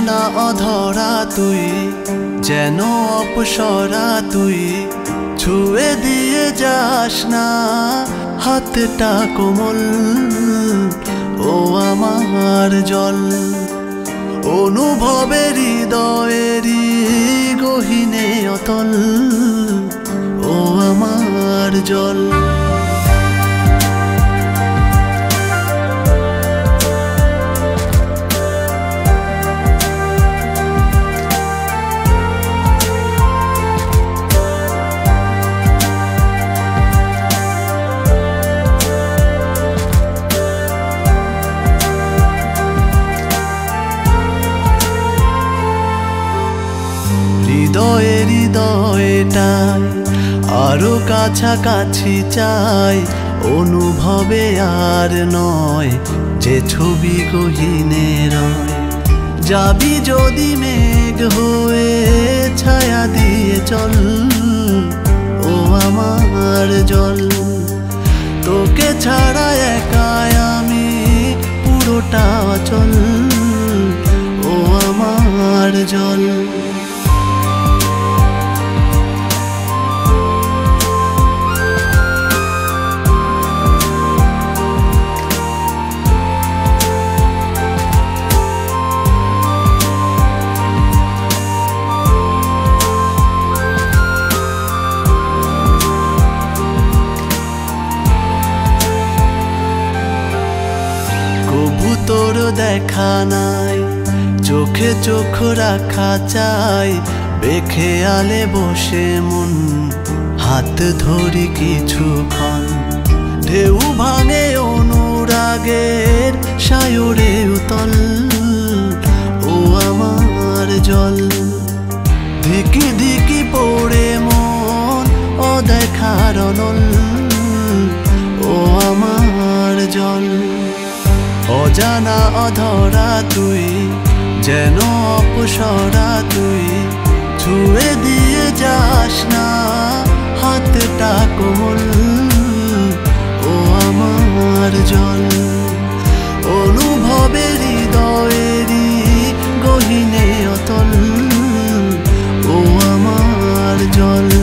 অজানা অধরা তুই যেন অপসরা তুই ছুঁয়ে দিয়ে যাস না হাতটা কোমল ও আমার জল অনুভবের হৃদয়েরই গহীনে অতল ও আমার জল হৃদয়টাই আরো কাছাকাছি চাই অনুভবে আর নয় যে ছবি গহীনে রয় যাবি যদি মেঘ হয়ে ছায়া দিয়ে চল ও আমার জল তোকে ছাড়া একাই আমি পুরোটা অচল ও আমার জল তোর দেখা নাই চোখে চোখ রাখা চাই বেখেয়ালে বসে মন হাত ধরি কিছুক্ষণ ঢেউ ভাঙে অনুরাগের সায়রে উতল ও আমার জল ধিকি ধিকি পড়ে মন অদেখার অনল ও আমার জল অজানা অধরা তুই যেন অপসরা তুই ছুঁয়ে দিয়ে যাস না হাতটা কোমল ও আমার জল অনুভবের হৃদয়েরই গহীনে অতল ও আমার জল।